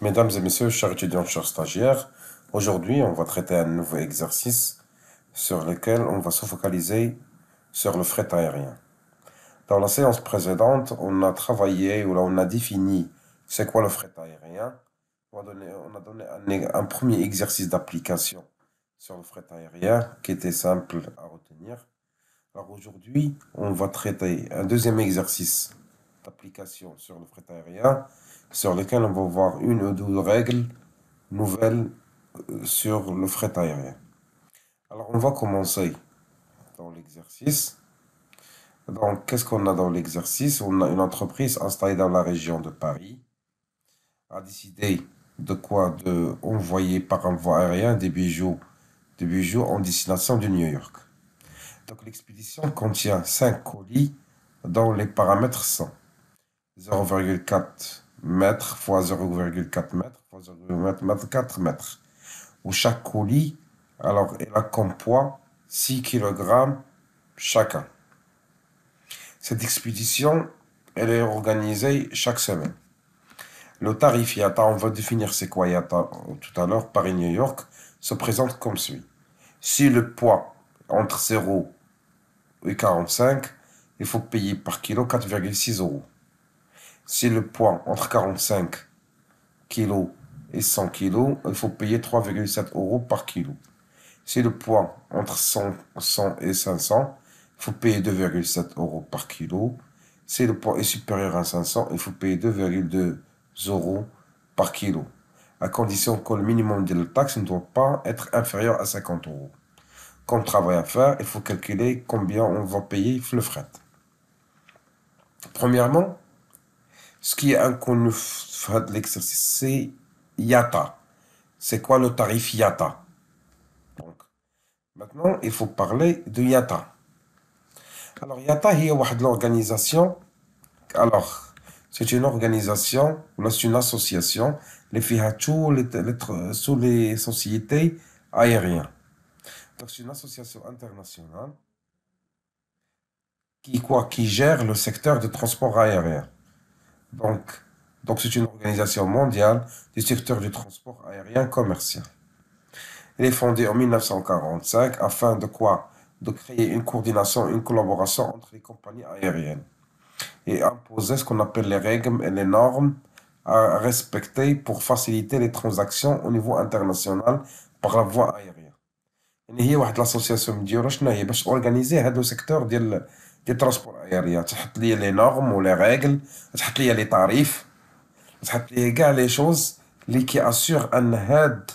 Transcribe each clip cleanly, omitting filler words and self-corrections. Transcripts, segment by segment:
Mesdames et messieurs, chers étudiants, chers stagiaires, aujourd'hui on va traiter un nouveau exercice sur lequel on va se focaliser sur le fret aérien. Dans la séance précédente, on a travaillé ou là on a défini c'est quoi le fret aérien. On a donné un premier exercice d'application sur le fret aérien qui était simple à retenir. Alors aujourd'hui, on va traiter un deuxième exercice d'application sur le fret aérien sur lequel on va voir une ou deux règles nouvelles sur le fret aérien. Alors, on va commencer dans l'exercice. Donc, qu'est-ce qu'on a dans l'exercice? On a une entreprise installée dans la région de Paris, a décidé de quoi? De envoyer par envoi aérien des bijoux en destination de New York. Donc, l'expédition contient 5 colis dont les paramètres sont 0,4 mètres x 0,4 mètres x 0,4 mètres. Où chaque colis, alors, il a comme poids 6 kg chacun. Cette expédition, elle est organisée chaque semaine. Le tarif IATA, on va définir c'est quoi IATA tout à l'heure, Paris-New York, se présente comme suit. Si le poids entre 0 et 45, il faut payer par kilo 4,6 euros. Si le poids entre 45 kg et 100 kg, il faut payer 3,7 euros par kilo. Si le poids entre 100 et 500, il faut payer 2,7 euros par kilo. Si le poids est supérieur à 500, il faut payer 2,2 euros par kilo, à condition que le minimum de la taxe ne doit pas être inférieur à 50 euros. Comme travail à faire, il faut calculer combien on va payer le fret. Premièrement, ce qui est inconnu de l'exercice, c'est IATA. C'est quoi le tarif IATA? Donc, maintenant, il faut parler de IATA. Alors, IATA, il y a une organisation. Alors, c'est une organisation, c'est une association, les fait sous les sociétés aériennes. Donc, c'est une association internationale qui gère le secteur du transport aérien. Donc, c'est une organisation mondiale du secteur du transport aérien commercial. Elle est fondée en 1945 afin de quoi? De créer une coordination, une collaboration entre les compagnies aériennes et imposer ce qu'on appelle les règles et les normes à respecter pour faciliter les transactions au niveau international par la voie aérienne. يعني هي واحد l'association ديالها شنو هي باش organiser هذا السيكتور ديال الترونسبور aérien تحط لي لي نورم و لي ريغل تحط لي لي طاريف تحط لي كاع لي شوز اللي كي اسور ان هاد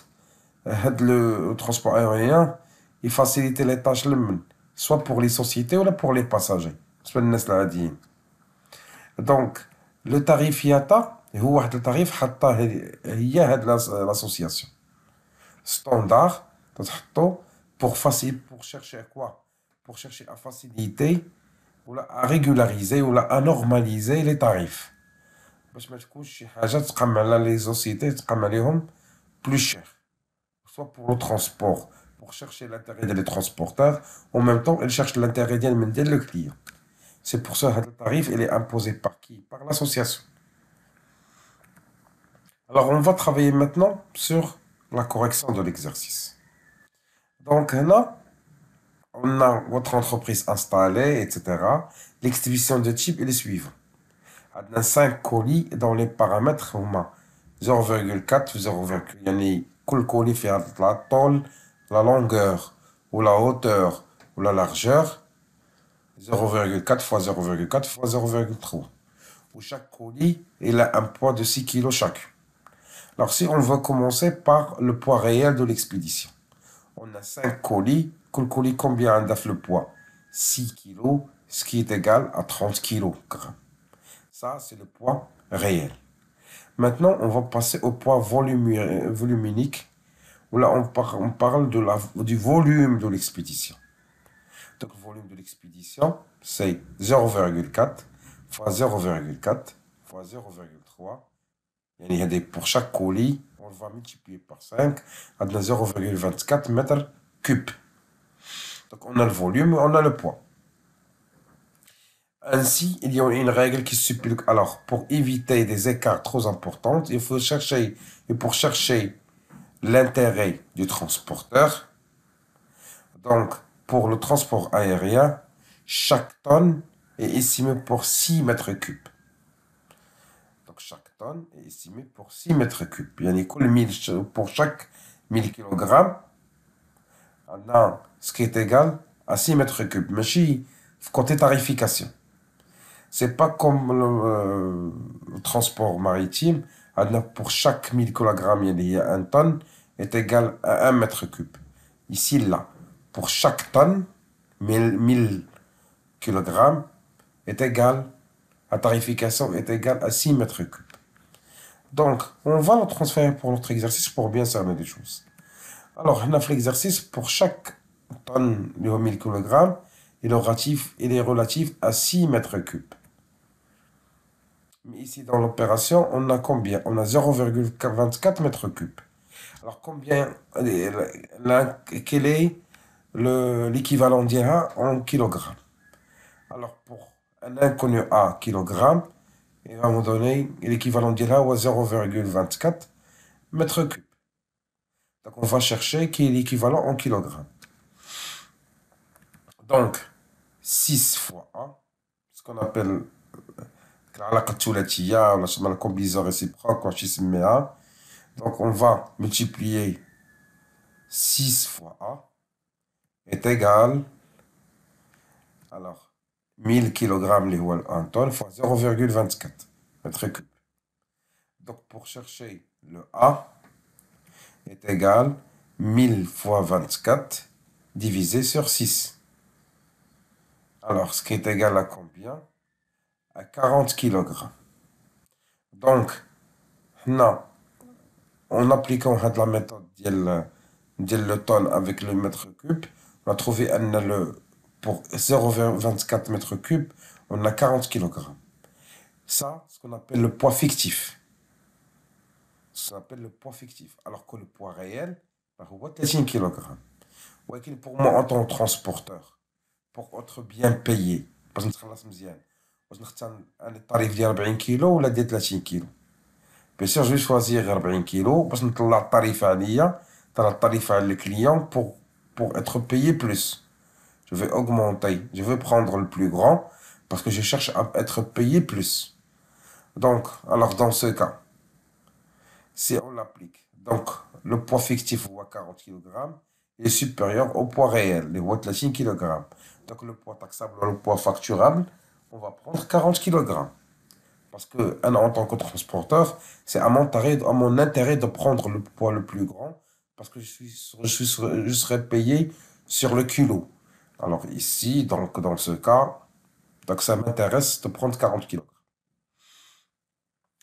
لو ترونسبور aérien يفاسيليتي لي طاش لمن سوا بور لي سوسيتي ولا بور لي باساجي بالنسبه للناس العاديين. دونك لو تاريف ياتا هو واحد التاريف حطاه هي هاد لاسوسياسيون ستاندار تحطو pour chercher à quoi? Pour chercher à faciliter ou à régulariser ou à normaliser les tarifs. باش ما تكونش شي حاجه تقام على لي سوسيتي تقام عليهم plus cher. Soit pour le transport, pour chercher l'intérêt des transporteurs, en même temps, ils cherchent l'intérêt ديال le client. C'est pour ça que le tarif il est imposé par qui? Par l'association. Alors, on va travailler maintenant sur la correction de l'exercice. Donc, là, on a votre entreprise installée, etc. L'expédition de type est le suivant. On a 5 colis dont les paramètres sont 0,4, 0, يعني كل colis fait la tôle, la longueur ou la hauteur ou la largeur 0,4 fois 0,4 fois 0,3. Où chaque colis il a un poids de 6 kg chacun. Alors si on va commencer par le poids réel de l'expédition. On a 5 colis. Quel colis combien a le poids? 6 kg, ce qui est égal à 30 kg. Ça, c'est le poids réel. Maintenant, on va passer au poids volumique, où là, on parle du volume de l'expédition. Donc, le volume de l'expédition, c'est 0,4 fois 0,4 fois 0,3. Pour chaque colis, on va multiplier par 5, on a 0,24 mètres cubes. Donc, on a le volume et on a le poids. Ainsi, il y a une règle qui stipule. Alors, pour éviter des écarts trop importants, il faut chercher, et pour chercher l'intérêt du transporteur, donc pour le transport aérien, chaque tonne est estimée pour 6 mètres cubes. Donc, chaque tonne est estimée pour 6 mètres cubes. Pour chaque 1000 kg, on a ce qui est égal à 6 mètres cubes. Mais si, côté tarification. C'est pas comme le transport maritime. Pour chaque 1000 kg, il y a 1 tonne est égal à 1 mètre cube. Ici, là, pour chaque tonne, 1000 kg est égal, la tarification est égale à 6 mètres cubes. Donc, on va le transférer pour notre exercice pour bien cerner les choses. Alors, on a fait l'exercice pour chaque tonne de 1000 kg, il est relatif à 6 mètres cubes. Mais ici, dans l'opération, on a combien? On a 0,24 mètres cubes. Alors, quel est l'équivalent d'IA en kilogrammes? Alors, pour un inconnu A kilogramme, il va me donner l'équivalent d'IA à 0,24 mètres cubes. Donc, on va chercher qui est l'équivalent en kilogrammes. Donc, 6 fois A, ce qu'on appelle la combinaison réciproque, donc on va multiplier 6 fois A est égal, alors 1000 kg les 1 tonne fois 0,24 mètres cubes. Donc pour chercher le A est égal 1000 fois 24 divisé sur 6. Alors ce qui est égal à combien? À 40 kg. Donc, non, en appliquant la méthode le tonne avec le mètre cube, on a trouvé pour 0,24 mètres cubes, on a 40 kg. Ça, ce qu'on appelle le poids fictif. Ce qu'on appelle le poids fictif. Alors que le poids réel, c'est 30 kg. Pour moi, en tant que transporteur, pour être bien payé, parce que je un tarif de 40 kg ou la 30 kg. Bien sûr, je vais choisir 40 kg parce que le tarif عليا, le tarif à le client pour être payé plus. Je vais augmenter, je vais prendre le plus grand parce que je cherche à être payé plus. Donc, alors dans ce cas, si on l'applique, donc le poids fictif ou 40 kg est supérieur au poids réel, les 30 kg. Donc le poids taxable ou le poids facturable, on va prendre 40 kg. Parce que en tant que transporteur, c'est à mon intérêt de prendre le poids le plus grand parce que je serai payé sur le kilo. Alors ici, donc dans ce cas, donc ça m'intéresse de prendre 40 kg.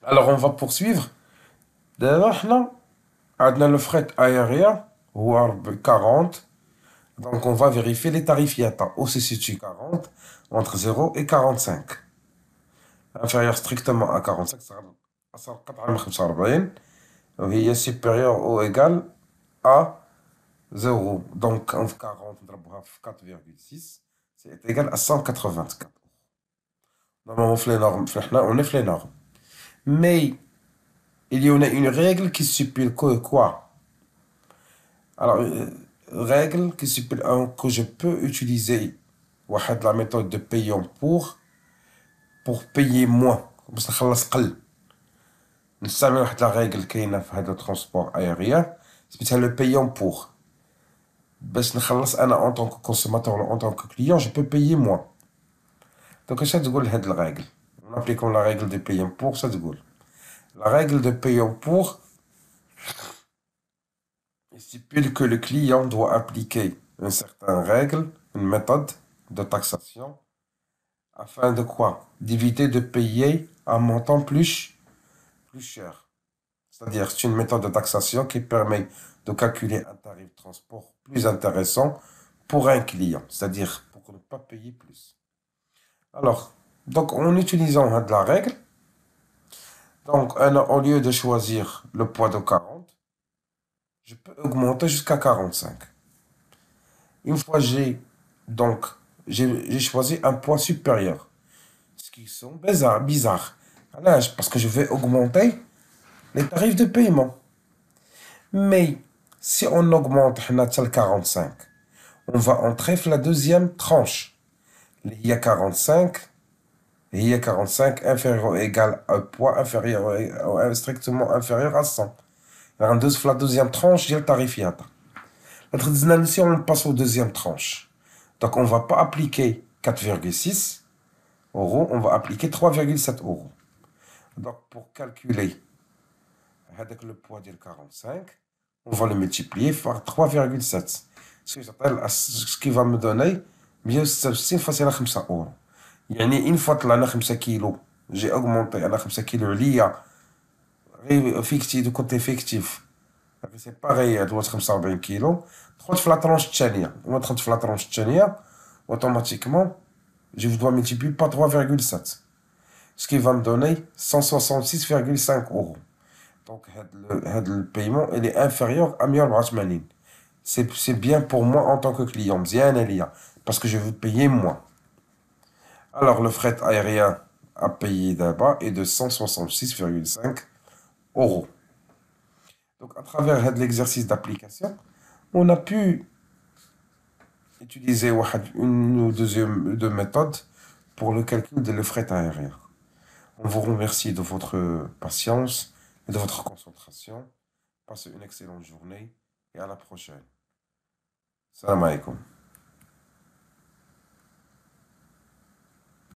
Alors on va poursuivre. D'abord, on a le fret aérien, ou 40. Donc on va vérifier les tarifs IATA. Où se situe 40 entre 0 et 45. Inférieur strictement à 45, ça va 45. Il est supérieur ou égal à 0. Donc, entre 40 et 4,6, c'est égal à 184. Normalement, on est les normes. Mais, il y en a une règle qui stipule quoi? Alors, règle qui stipule que je peux utiliser la méthode de payant pour payer moins. باش نخلص قل. نستعمل واحد لا ريغل كاينه في هذا الترونسبور ايريان سميتها لو بايون بور باش نخلص انا en tant que consommateur ولا en tant que client je peux payer moins. Donc اش تقول هاد الريغل on appliquons la règle de payant pour ça تقول la règle de payant pour stipule que le client doit appliquer une certaine règle, une méthode de taxation afin de quoi? D'éviter de payer un montant plus cher. C'est-à-dire, c'est une méthode de taxation qui permet de calculer un tarif de transport plus intéressant pour un client, c'est-à-dire pour ne pas payer plus. Alors, donc en utilisant la règle, donc au lieu de choisir le poids de 40, je peux augmenter jusqu'à 45. Une fois j'ai choisi un poids supérieur, qui sont bizarres. Parce que je vais augmenter les tarifs de paiement. Mais si on augmente le 45, on va entrer dans la deuxième tranche. Il y a 45, il y a 45 inférieur ou égal à un poids inférieur ou strictement inférieur à 100. La deuxième tranche, j'ai le tarif IATA. Si on passe aux deuxième tranche, donc on ne va pas appliquer 4,6 euros, on va appliquer 3,7 euros. Donc pour calculer avec le poids de 45, on va le multiplier par 3,7. Ce qui va me donner 166 facile à 5 euros. يعني une fois que j'ai 5 kilos, j'ai augmenté à 5 kilos ليا فيكتيف du côté fictif. C'est pareil, elle doit être 45 kilos. دخلت في la tranche الثانية. وما دخلت في la tranche الثانية, automatiquement, je dois multiplier par 3,7. Ce qui va me donner 166,5 euros. Donc, le paiement il est inférieur à 184. C'est bien pour moi en tant que client. Bien, parce que je veux payer moins. Alors, le fret aérien à payer d'abord est de 166,5 euros. Donc, à travers l'exercice d'application, on a pu utiliser une ou deux méthodes pour le calcul de le fret aérien. On vous remercie de votre patience et de votre concentration. Passez une excellente journée et à la prochaine. Salam alaikum.